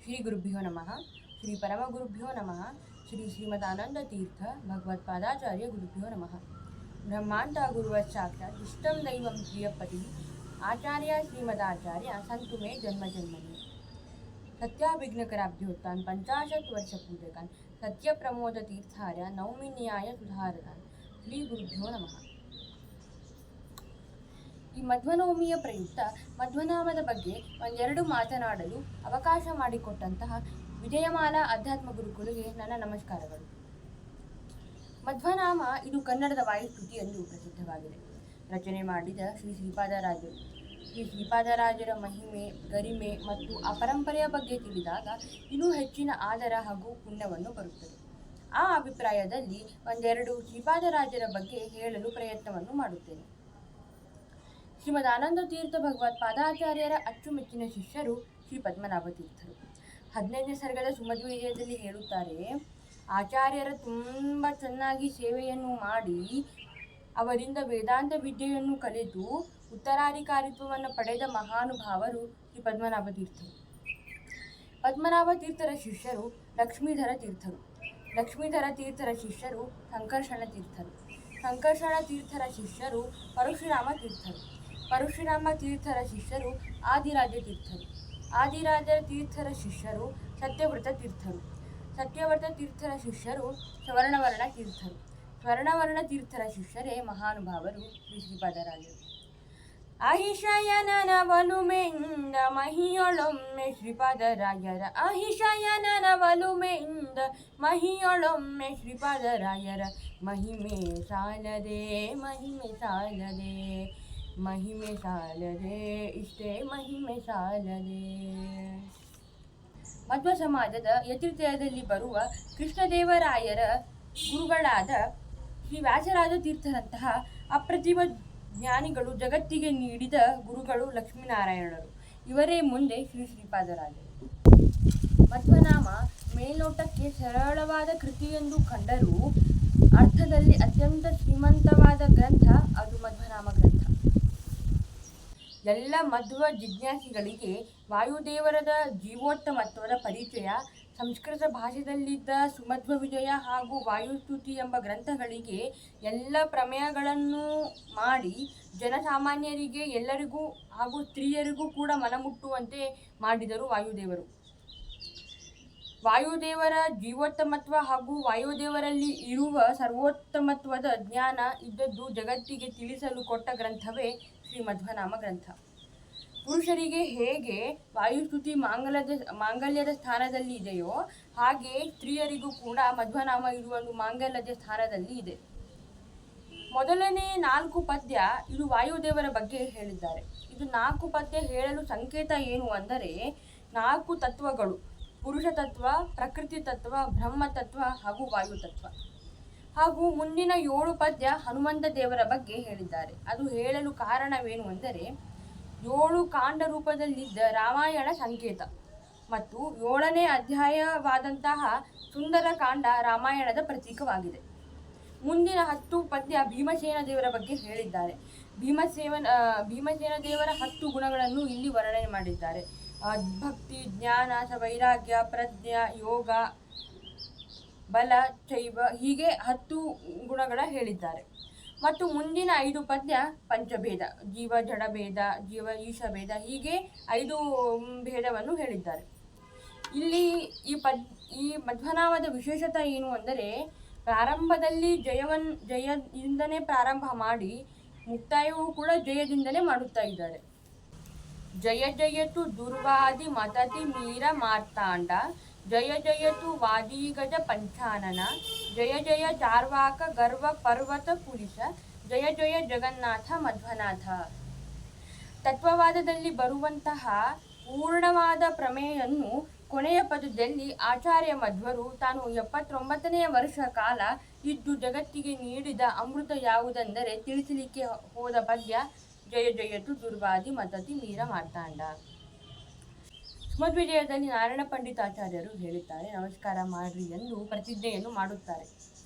ಶ್ರೀ ಗುರುಭ್ಯೋ ನಮಃ. ಶ್ರೀ ಪರಮಗುರುಭ್ಯೋ ನಮಃ. ಶ್ರೀಮದಾನಂದ ತೀರ್ಥ ಭಗವತ್ಪಾದಾಚಾರ್ಯ ಗುರುಭ್ಯೋ ನಮಃ. ಬ್ರಹ್ಮಾಂತ ಗುರುವತ್ ಸಾಕ್ಷಾತ್ ಇಷ್ಟಂ ದೈವಂ ಪ್ರಿಯಪತಿ ಆಚಾರ್ಯ ಶ್ರೀಮದಾಚಾರ್ಯ ಸಂತು ಮೇ ಜನ್ಮ ಜನ್ಮನಿ. ಸತ್ಯಾಭಿಘ್ನಕರಾಭ್ಯೋತ್ತಾನ್ ಪಂಚಾಶತ್ ವರ್ಷ ಪೂಜಕಾನ್ ಸತ್ಯ ಪ್ರಮೋದ ತೀರ್ಥಾರ್ಯ ನೌಮಿ ನ್ಯಾಯ ಸುಧಾರಕಾನ್. ಶ್ರೀ ಗುರುಭ್ಯೋ ನಮಃ. ಈ ಮಧ್ವನವಮಿಯ ಪ್ರಯುಕ್ತ ಮಧ್ವನಾಮದ ಬಗ್ಗೆ ಒಂದೆರಡು ಮಾತನಾಡಲು ಅವಕಾಶ ಮಾಡಿಕೊಟ್ಟಂತಹ ವಿಜಯಮಾಲಾ ಅಧ್ಯಾತ್ಮ ಗುರುಕುಲಿಗೆ ನನ್ನ ನಮಸ್ಕಾರಗಳು. ಮಧ್ವನಾಮ ಇದು ಕನ್ನಡದ ವಾಯುಸ್ತುತಿ ಎಂದು ಪ್ರಸಿದ್ಧವಾಗಿದೆ. ರಚನೆ ಮಾಡಿದ ಶ್ರೀ ಶ್ರೀಪಾದರಾಜರು. ಶ್ರೀ ಶ್ರೀಪಾದರಾಜರ ಮಹಿಮೆ, ಗರಿಮೆ ಮತ್ತು ಆ ಪರಂಪರೆಯ ಬಗ್ಗೆ ತಿಳಿದಾಗ ಇನ್ನೂ ಹೆಚ್ಚಿನ ಆದರ ಹಾಗೂ ಪುಣ್ಯವನ್ನು ಬರುತ್ತದೆ. ಆ ಅಭಿಪ್ರಾಯದಲ್ಲಿ ಒಂದೆರಡು ಶ್ರೀಪಾದರಾಜರ ಬಗ್ಗೆ ಹೇಳಲು ಪ್ರಯತ್ನವನ್ನು ಮಾಡುತ್ತೇನೆ. ಶ್ರೀಮದಾನಂದ ತೀರ್ಥ ಭಗವತ್ಪಾದಾಚಾರ್ಯರ ಅಚ್ಚುಮೆಚ್ಚಿನ ಶಿಷ್ಯರು ಶ್ರೀ ಪದ್ಮನಾಭ ತೀರ್ಥರು. 15ನೇ ಸರ್ಗದ ಸುಮಧ್ವಿಜಯದಲ್ಲಿ ಹೇಳುತ್ತಾರೆ, ಆಚಾರ್ಯರ ತುಂಬ ಚೆನ್ನಾಗಿ ಸೇವೆಯನ್ನು ಮಾಡಿ ಅವರಿಂದ ವೇದಾಂತ ವಿದ್ಯೆಯನ್ನು ಕಲಿತು ಉತ್ತರಾಧಿಕಾರಿತ್ವವನ್ನು ಪಡೆದ ಮಹಾನುಭಾವರು ಶ್ರೀ ಪದ್ಮನಾಭ ತೀರ್ಥರು. ಪದ್ಮನಾಭ ತೀರ್ಥರ ಶಿಷ್ಯರು ಲಕ್ಷ್ಮೀಧರ ತೀರ್ಥರು. ಲಕ್ಷ್ಮೀಧರ ತೀರ್ಥರ ಶಿಷ್ಯರು ಸಂಕರ್ಷಣ ತೀರ್ಥರು. ಸಂಕರ್ಷಣ ತೀರ್ಥರ ಶಿಷ್ಯರು ಪರಶುರಾಮ ತೀರ್ಥರು. ಪರಶುರಾಮ ತೀರ್ಥರ ಶಿಷ್ಯರು ಆದಿರಾಜ ತೀರ್ಥರು. ಆದಿರಾಜ ತೀರ್ಥರ ಶಿಷ್ಯರು ಸತ್ಯವ್ರತ ತೀರ್ಥರು. ಸತ್ಯವ್ರತ ತೀರ್ಥರ ಶಿಷ್ಯರು ಸ್ವರ್ಣವರ್ಣ ತೀರ್ಥರು. ಸ್ವರ್ಣವರ್ಣ ತೀರ್ಥರ ಶಿಷ್ಯರೇ ಮಹಾನುಭಾವರು ಶ್ರೀ ಶ್ರೀಪಾದರಾಜರು. ಅಹಿಶಯನನ ಒಲುಮೆಯಿಂದ ಮಹಿಯೊಳೊಮ್ಮೆ ಶ್ರೀಪಾದರಾಯರ. ಅಹಿಶಯನನ ಒಲುಮೆಯಿಂದ ಮಹಿಯೊಳೊಮ್ಮೆ ಶ್ರೀಪಾದರಾಯರ. ಮಹಿಮೆ ಸಾಲದೆ ಮಹಿಮೆ ಸಾಲದೆ ಮಹಿಮೆ ಸಾಲದೆ ಇಷ್ಟೇ ಮಹಿಮೆ ಸಾಲದೆ. ಮಧ್ವ ಸಮಾಜದ ಯತಿತ್ರಯದಲ್ಲಿ ಬರುವ ಕೃಷ್ಣದೇವರಾಯರ ಗುರುಗಳಾದ ಶ್ರೀ ವ್ಯಾಸರಾಜ ತೀರ್ಥರಂತಹ ಅಪ್ರತಿಮ ಜ್ಞಾನಿಗಳು ಜಗತ್ತಿಗೆ ನೀಡಿದ ಗುರುಗಳು ಲಕ್ಷ್ಮೀನಾರಾಯಣರು. ಇವರೇ ಮುಂದೆ ಶ್ರೀ ಶ್ರೀಪಾದರಾಜರು. ಮಧ್ವನಾಮ ಮೇಲ್ನೋಟಕ್ಕೆ ಸರಳವಾದ ಕೃತಿಯೆಂದು ಕಂಡರೂ ಅರ್ಥದಲ್ಲಿ ಅತ್ಯಂತ ಶ್ರೀಮಂತವಾದ ಗ್ರಂಥ ಅದು ಮಧ್ವನಾಮ ಗ್ರಂಥ. ಎಲ್ಲ ಮಧ್ವ ಜಿಜ್ಞಾಸಿಗಳಿಗೆ ವಾಯುದೇವರದ ಜೀವೋತ್ತಮತ್ವದ ಪರಿಚಯ, ಸಂಸ್ಕೃತ ಭಾಷೆಯಲ್ಲಿದ್ದ ಸುಮಧ್ವ ವಿಜಯ ಹಾಗೂ ವಾಯುಸ್ತುತಿ ಎಂಬ ಗ್ರಂಥಗಳಿಗೆ ಎಲ್ಲ ಪ್ರಮೇಯಗಳನ್ನು ಮಾಡಿ ಜನಸಾಮಾನ್ಯರಿಗೆ ಎಲ್ಲರಿಗೂ ಹಾಗೂ ಸ್ತ್ರೀಯರಿಗೂ ಕೂಡ ಮನಮುಟ್ಟುವಂತೆ ಮಾಡಿದರು ವಾಯುದೇವರು. ವಾಯುದೇವರ ಜೀವೋತ್ತಮತ್ವ ಹಾಗೂ ವಾಯುದೇವರಲ್ಲಿ ಇರುವ ಸರ್ವೋತ್ತಮತ್ವದ ಜ್ಞಾನ ಇದ್ದದ್ದು ಜಗತ್ತಿಗೆ ತಿಳಿಸಲು ಕೊಟ್ಟ ಗ್ರಂಥವೇ ಶ್ರೀ ಮಧ್ವನಾಮ ಗ್ರಂಥ. ಪುರುಷರಿಗೆ ಹೇಗೆ ವಾಯುಸ್ತುತಿ ಮಾಂಗಲ್ಯದ ಸ್ಥಾನದಲ್ಲಿ ಇದೆಯೋ ಹಾಗೆ ಸ್ತ್ರೀಯರಿಗೂ ಕೂಡ ಮಧ್ವನಾಮ ಇರುವುದು ಮಾಂಗಲ್ಯದ ಸ್ಥಾನದಲ್ಲಿ ಇದೆ. ಮೊದಲನೇ 4 ಪದ್ಯ ಇದು ವಾಯುದೇವರ ಬಗ್ಗೆ ಹೇಳಿದ್ದಾರೆ. ಇದು 4 ಪದ್ಯ ಹೇಳಲು ಸಂಕೇತ ಏನು ಅಂದರೆ 4 ತತ್ವಗಳು: ಪುರುಷ ತತ್ವ, ಪ್ರಕೃತಿ ತತ್ವ, ಬ್ರಹ್ಮ ತತ್ವ ಹಾಗೂ ವಾಯು ತತ್ವ. ಹಾಗೂ ಮುಂದಿನ 7 ಪದ್ಯ ಹನುಮಂತ ದೇವರ ಬಗ್ಗೆ ಹೇಳಿದ್ದಾರೆ. ಅದು ಹೇಳಲು ಕಾರಣವೇನು ಅಂದರೆ 7 ಕಾಂಡ ರೂಪದಲ್ಲಿದ್ದ ರಾಮಾಯಣ ಸಂಕೇತ ಮತ್ತು 7ನೇ ಅಧ್ಯಾಯವಾದಂತಹ ಸುಂದರ ಕಾಂಡ ರಾಮಾಯಣದ ಪ್ರತೀಕವಾಗಿದೆ. ಮುಂದಿನ 10 ಪದ್ಯ ಭೀಮಸೇನ ದೇವರ ಬಗ್ಗೆ ಹೇಳಿದ್ದಾರೆ. ಭೀಮಸೇನ ದೇವರ 10 ಗುಣಗಳನ್ನು ಇಲ್ಲಿ ವರ್ಣನೆ ಮಾಡಿದ್ದಾರೆ. ಭಕ್ತಿ, ಜ್ಞಾನ, ವೈರಾಗ್ಯ, ಪ್ರಜ್ಞಾ, ಯೋಗ, ಬಲ, ಚೈವ ಹೀಗೆ 10 ಗುಣಗಳ ಹೇಳಿದ್ದಾರೆ. ಮತ್ತು ಮುಂದಿನ 5 ಪದ್ಯ ಪಂಚಭೇದ: ಜೀವ ಜಡಭೇದ, ಜೀವ ಈಶ ಭೇದ, ಹೀಗೆ 5 ಭೇದವನ್ನು ಹೇಳಿದ್ದಾರೆ. ಇಲ್ಲಿ ಈ ಮಧ್ವನಾಮದ ವಿಶೇಷತೆ ಏನು ಅಂದರೆ ಪ್ರಾರಂಭದಲ್ಲಿ ಜಯದಿಂದನೇ ಪ್ರಾರಂಭ ಮಾಡಿ ಮುಕ್ತಾಯವೂ ಕೂಡ ಜಯದಿಂದಲೇ ಮಾಡುತ್ತಾ ಇದ್ದಾರೆ. ಜಯ ಜಯತು ದುರ್ವಾದಿ ಮತತಿ ಮೀರ ಮಾರ್ತಾಂಡ, ಜಯ ಜಯತು ವಾದಿಗಜ ಪಂಚಾನನ, ಜಯ ಜಯ ಚಾರ್ವಾಕ ಗರ್ವ ಪರ್ವತ ಪುಲಿಸ, ಜಯ ಜಯ ಜಗನ್ನಾಥ ಮಧ್ವನಾಥ. ತತ್ವವಾದದಲ್ಲಿ ಬರುವಂತಹ ಪೂರ್ಣವಾದ ಪ್ರಮೇಯನ್ನು ಕೊನೆಯ ಪದದಲ್ಲಿ ಆಚಾರ್ಯ ಮಧ್ವರು ತಾನು 79ನೇ ವರ್ಷ ಕಾಲ ಇದ್ದು ಜಗತ್ತಿಗೆ ನೀಡಿದ ಅಮೃತ ಯಾವುದೆಂದರೆ ತಿಳಿಸಲಿಕ್ಕೆ ಹೋದ ಪದ್ಯ ಜಯ ಜಯತು ದುರ್ವಾದಿ ಮತತಿ ಮೀರ ಮಾರ್ತಾಂಡ. ಸುಮಧ್ವಿಜಯದಲ್ಲಿ ನಾರಾಯಣ ಪಂಡಿತಾಚಾರ್ಯರು ಹೇಳುತ್ತಾರೆ, ನಮಸ್ಕಾರ ಮಾಡ್ರಿ ಎಂದು ಪ್ರತಿಜ್ಞೆಯನ್ನು ಮಾಡುತ್ತಾರೆ.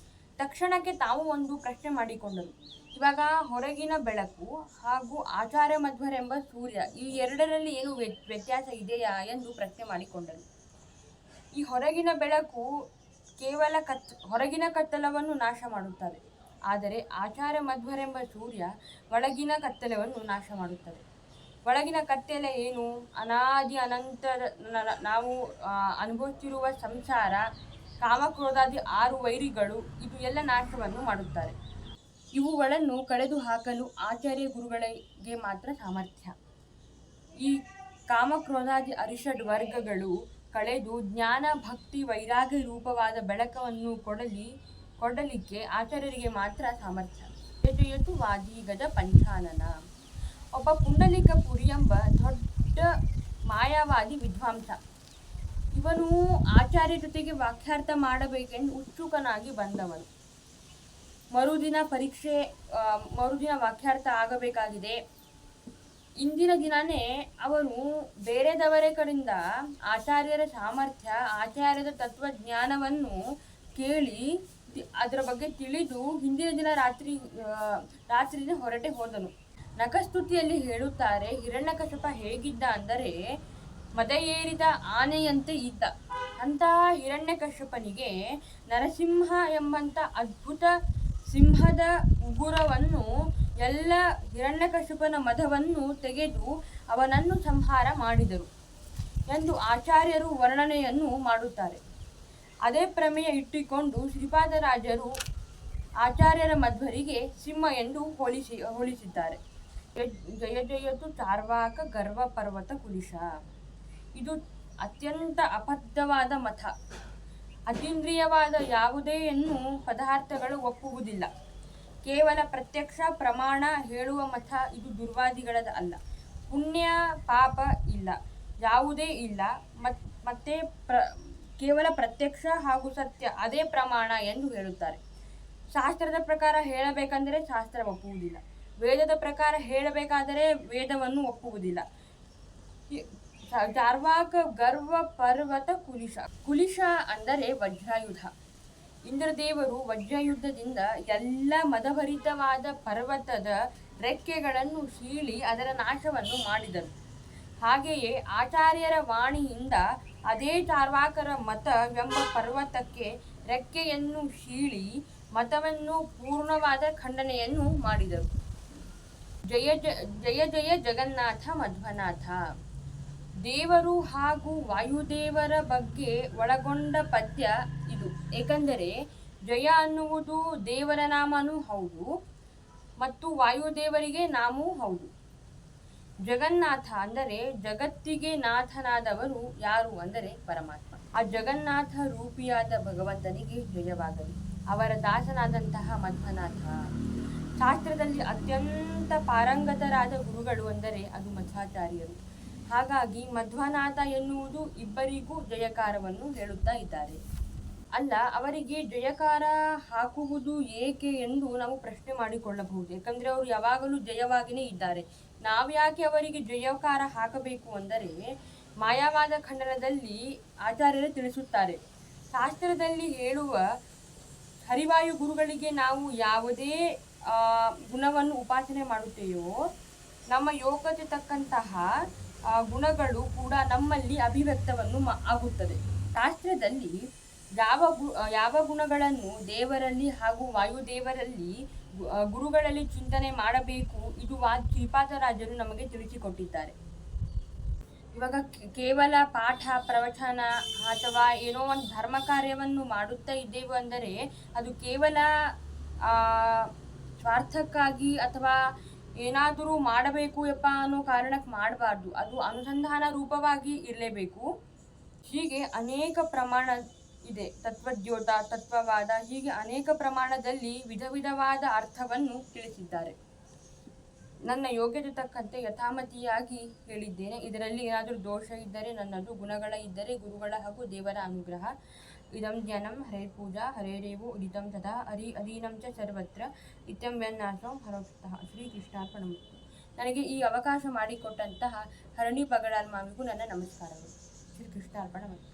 ತಕ್ಷಣಕ್ಕೆ ತಾವು ಒಂದು ಪ್ರಶ್ನೆ ಮಾಡಿಕೊಂಡರು. ಇವಾಗ ಹೊರಗಿನ ಬೆಳಕು ಹಾಗೂ ಆಚಾರ್ಯ ಮಧ್ವರೆಂಬ ಸೂರ್ಯ ಈ ಎರಡರಲ್ಲಿ ಏನು ವ್ಯತ್ಯಾಸ ಇದೆಯಾ ಎಂದು ಪ್ರಶ್ನೆ ಮಾಡಿಕೊಂಡರು. ಈ ಹೊರಗಿನ ಬೆಳಕು ಕೇವಲ ಹೊರಗಿನ ಕತ್ತಲವನ್ನು ನಾಶ ಮಾಡುತ್ತದೆ, ಆದರೆ ಆಚಾರ್ಯ ಮಧ್ವರೆಂಬ ಸೂರ್ಯ ಒಳಗಿನ ಕತ್ತಲವನ್ನು ನಾಶ ಮಾಡುತ್ತದೆ. ಒಳಗಿನ ಕತ್ತಲೆ ಏನು? ಅನಾದಿ ಅನಂತ ನಾವು ಅನುಭವಿಸುತ್ತಿರುವ ಸಂಸಾರ, ಕಾಮಕ್ರೋಧಾದಿ 6 ವೈರಿಗಳು, ಇದು ಎಲ್ಲ ನಾಶವನ್ನು ಮಾಡುತ್ತಾರೆ. ಇವುಗಳನ್ನು ಕಳೆದು ಹಾಕಲು ಆಚಾರ್ಯ ಗುರುಗಳಿಗೆ ಮಾತ್ರ ಸಾಮರ್ಥ್ಯ. ಈ ಕಾಮಕ್ರೋಧಾದಿ ಅರಿಷಡ್ ವರ್ಗಗಳು ಕಳೆದು ಜ್ಞಾನ ಭಕ್ತಿ ವೈರಾಗ್ಯ ರೂಪವಾದ ಬೆಳಕನ್ನು ಕೊಡಲಿಕ್ಕೆ ಆಚಾರ್ಯರಿಗೆ ಮಾತ್ರ ಸಾಮರ್ಥ್ಯ. ಜಯತು ವಾದಿಗದ ಪಂಚಾನನ. ಒಬ್ಬ ಪುಂಡಲಿಕಪುರಿ ಎಂಬ ದೊಡ್ಡ ಮಾಯಾವಾದಿ ವಿದ್ವಾಂಸ. ಇವನು ಆಚಾರ್ಯ ಜೊತೆಗೆ ವಾಕ್ಯಾರ್ಥ ಮಾಡಬೇಕೆಂದು ಉತ್ಸುಕನಾಗಿ ಬಂದವನು. ಮರುದಿನ ವಾಕ್ಯಾರ್ಥ ಆಗಬೇಕಾಗಿದೆ. ಇಂದಿನ ದಿನನೇ ಅವನು ಬೇರೆದವರ ಕಡೆಯಿಂದ ಆಚಾರ್ಯರ ಸಾಮರ್ಥ್ಯ, ಆಚಾರ್ಯದ ತತ್ವಜ್ಞಾನವನ್ನು ಕೇಳಿ ಅದರ ಬಗ್ಗೆ ತಿಳಿದು ಹಿಂದಿನ ದಿನ ರಾತ್ರಿನೇ ಹೊರಟೆ ಹೋದನು. ನಖಸ್ತುತಿಯಲ್ಲಿ ಹೇಳುತ್ತಾರೆ, ಹಿರಣ್ಯಕಶಿಪ ಹೇಗಿದ್ದ ಅಂದರೆ ಮದ ಏರಿದ ಆನೆಯಂತೆ ಇದ್ದ. ಅಂತಹ ಹಿರಣ್ಯಕಶಿಪನಿಗೆ ನರಸಿಂಹ ಎಂಬಂಥ ಅದ್ಭುತ ಸಿಂಹದ ಉಗುರವನ್ನು ಎಲ್ಲ ಹಿರಣ್ಯಕಶಿಪನ ಮದವನ್ನು ತೆಗೆದು ಅವನನ್ನು ಸಂಹಾರ ಮಾಡಿದರು ಎಂದು ಆಚಾರ್ಯರು ವರ್ಣನೆಯನ್ನು ಮಾಡುತ್ತಾರೆ. ಅದೇ ಪ್ರಮೇಯ ಇಟ್ಟುಕೊಂಡು ಶ್ರೀಪಾದರಾಜರು ಆಚಾರ್ಯರ ಮಧ್ವರಿಗೆ ಸಿಂಹ ಎಂದು ಹೋಲಿಸಿದ್ದಾರೆ. ಜಯ ಜಯತು ಚಾರ್ವಾಕ ಗರ್ವ ಪರ್ವತ ಕುಲಿಶ. ಇದು ಅತ್ಯಂತ ಅಬದ್ಧವಾದ ಮತ. ಅತೀಂದ್ರಿಯವಾದ ಯಾವುದೇಯನ್ನು ಪದಾರ್ಥಗಳು ಒಪ್ಪುವುದಿಲ್ಲ. ಕೇವಲ ಪ್ರತ್ಯಕ್ಷ ಪ್ರಮಾಣ ಹೇಳುವ ಮತ ಇದು ದುರ್ವಾದಿಗಳದ ಅಲ್ಲ. ಪುಣ್ಯ ಪಾಪ ಇಲ್ಲ, ಯಾವುದೇ ಇಲ್ಲ, ಮತ್ತೆ ಕೇವಲ ಪ್ರತ್ಯಕ್ಷ ಹಾಗೂ ಸತ್ಯ ಅದೇ ಪ್ರಮಾಣ ಎಂದು ಹೇಳುತ್ತಾರೆ. ಶಾಸ್ತ್ರದ ಪ್ರಕಾರ ಹೇಳಬೇಕೆಂದರೆ ಶಾಸ್ತ್ರ ಒಪ್ಪುವುದಿಲ್ಲ, ವೇದದ ಪ್ರಕಾರ ಹೇಳಬೇಕಾದರೆ ವೇದವನ್ನು ಒಪ್ಪುವುದಿಲ್ಲ. ಚಾರ್ವಾಕ ಗರ್ವ ಪರ್ವತ ಕುಲಿಶ. ಕುಲಿಶ ಅಂದರೆ ವಜ್ರಾಯುಧ. ಇಂದ್ರದೇವರು ವಜ್ರಯುದ್ಧದಿಂದ ಎಲ್ಲ ಮದಭರಿತವಾದ ಪರ್ವತದ ರೆಕ್ಕೆಗಳನ್ನು ಸೀಳಿ ಅದರ ನಾಶವನ್ನು ಮಾಡಿದರು. ಹಾಗೆಯೇ ಆಚಾರ್ಯರ ವಾಣಿಯಿಂದ ಅದೇ ಚಾರ್ವಾಕರ ಮತವೆಂಬ ಪರ್ವತಕ್ಕೆ ರೆಕ್ಕೆಯನ್ನು ಸೀಳಿ ಮತವನ್ನು ಪೂರ್ಣವಾದ ಖಂಡನೆಯನ್ನು ಮಾಡಿದರು. ಜಯ ಜಯ ಜಯ ಜಗನ್ನಾಥ ಮಧ್ವನಾಥ. ದೇವರು ಹಾಗೂ ವಾಯುದೇವರ ಬಗ್ಗೆ ಒಳಗೊಂಡ ಪದ್ಯ ಇದು. ಏಕೆಂದರೆ ಜಯ ಅನ್ನುವುದು ದೇವರ ನಾಮನೂ ಹೌದು ಮತ್ತು ವಾಯುದೇವರಿಗೆ ನಾಮವೂ ಹೌದು. ಜಗನ್ನಾಥ ಅಂದರೆ ಜಗತ್ತಿಗೆ ನಾಥನಾದವರು ಯಾರು ಅಂದರೆ ಪರಮಾತ್ಮ. ಆ ಜಗನ್ನಾಥ ರೂಪಿಯಾದ ಭಗವಂತನಿಗೆ ಜಯವಾಗಲಿ. ಅವರ ದಾಸನಾದಂತಹ ಮಧ್ವನಾಥ. ಶಾಸ್ತ್ರದಲ್ಲಿ ಅತ್ಯಂತ ಪಾರಂಗತರಾದ ಗುರುಗಳು ಅಂದರೆ ಅದು ಮಧ್ವಾಚಾರ್ಯರು. ಹಾಗಾಗಿ ಮಧ್ವನಾಥ ಎನ್ನುವುದು ಇಬ್ಬರಿಗೂ ಜಯಕಾರವನ್ನು ಹೇಳುತ್ತಾ ಇದ್ದಾರೆ. ಅಲ್ಲ, ಅವರಿಗೆ ಜಯಕಾರ ಹಾಕುವುದು ಏಕೆ ಎಂದು ನಾವು ಪ್ರಶ್ನೆ ಮಾಡಿಕೊಳ್ಳಬಹುದು. ಯಾಕಂದರೆ ಅವರು ಯಾವಾಗಲೂ ಜಯವಾಗಿಯೇ ಇದ್ದಾರೆ. ನಾವು ಯಾಕೆ ಅವರಿಗೆ ಜಯಕಾರ ಹಾಕಬೇಕು ಅಂದರೆ ಮಾಯಾವಾದ ಖಂಡನದಲ್ಲಿ ಆಚಾರ್ಯರು ತಿಳಿಸುತ್ತಾರೆ. ಶಾಸ್ತ್ರದಲ್ಲಿ ಹೇಳುವ ಹರಿವಾಯು ಗುರುಗಳಿಗೆ ನಾವು ಯಾವುದೇ ಗುಣವನ್ನು ಉಪಾಸನೆ ಮಾಡುತ್ತೇವೋ ನಮ್ಮ ಯೋಗ್ಯತೆ ತಕ್ಕಂತಹ ಗುಣಗಳು ಕೂಡ ನಮ್ಮಲ್ಲಿ ಅಭಿವ್ಯಕ್ತವನ್ನು ಆಗುತ್ತದೆ. ಶಾಸ್ತ್ರದಲ್ಲಿ ಯಾವ ಗುಣಗಳನ್ನು ದೇವರಲ್ಲಿ ಹಾಗೂ ವಾಯುದೇವರಲ್ಲಿ ಗುರುಗಳಲ್ಲಿ ಚಿಂತನೆ ಮಾಡಬೇಕು ಇದು ಶ್ರೀಪಾದರಾಜರು ನಮಗೆ ತಿಳಿಸಿಕೊಟ್ಟಿದ್ದಾರೆ. ಇವಾಗ ಕೇವಲ ಪಾಠ ಪ್ರವಚನ ಅಥವಾ ಏನೋ ಒಂದು ಧರ್ಮ ಕಾರ್ಯವನ್ನು ಮಾಡುತ್ತಾ ಇದ್ದೇವೆ ಅಂದರೆ ಅದು ಕೇವಲ ಸ್ವಾರ್ಥಕ್ಕಾಗಿ ಅಥವಾ ಏನಾದರೂ ಮಾಡಬೇಕು ಯಪ್ಪ ಅನ್ನೋ ಕಾರಣಕ್ಕೆ ಮಾಡಬಾರ್ದು. ಅದು ಅನುಸಂಧಾನ ರೂಪವಾಗಿ ಇರಲೇಬೇಕು. ಹೀಗೆ ಅನೇಕ ಪ್ರಮಾಣ ಇದೆ. ತತ್ವದ್ಯೋತ, ತತ್ವವಾದ, ಹೀಗೆ ಅನೇಕ ಪ್ರಮಾಣದಲ್ಲಿ ವಿಧ ವಿಧವಾದ ಅರ್ಥವನ್ನು ತಿಳಿಸಿದ್ದಾರೆ. ನನ್ನ ಯೋಗ್ಯತೆ ತಕ್ಕಂತೆ ಯಥಾಮತಿಯಾಗಿ ಹೇಳಿದ್ದೇನೆ. ಇದರಲ್ಲಿ ಏನಾದರೂ ದೋಷ ಇದ್ದರೆ ನನ್ನದು, ಗುಣಗಳ ಇದ್ದರೆ ಗುರುಗಳ ಹಾಗೂ ದೇವರ ಅನುಗ್ರಹ. ಇದಂ ಜ್ಞಾನಂ ಹರೇರ್ಪೂಜಾ ಹರೇರೇವೋ ಉದಿತಂ ತಥಾ ಅಧೀನಂ ಚ ಸರ್ವತ್ರ ನಿತ್ಯಂ ವ್ಯನ್ನಾಸಂ ಹರೋಕ್ತಃ. ಶ್ರೀಕೃಷ್ಣಾರ್ಪಣಮಸ್ತು. ನನಗೆ ಈ ಅವಕಾಶ ಮಾಡಿಕೊಟ್ಟಂತಹ ಹರಣಿ ಪಗಡಾಲ್ ಮಾವಿಗೂ ನನ್ನ ನಮಸ್ಕಾರಗಳು. ಶ್ರೀಕೃಷ್ಣಾರ್ಪಣಮಸ್ತು.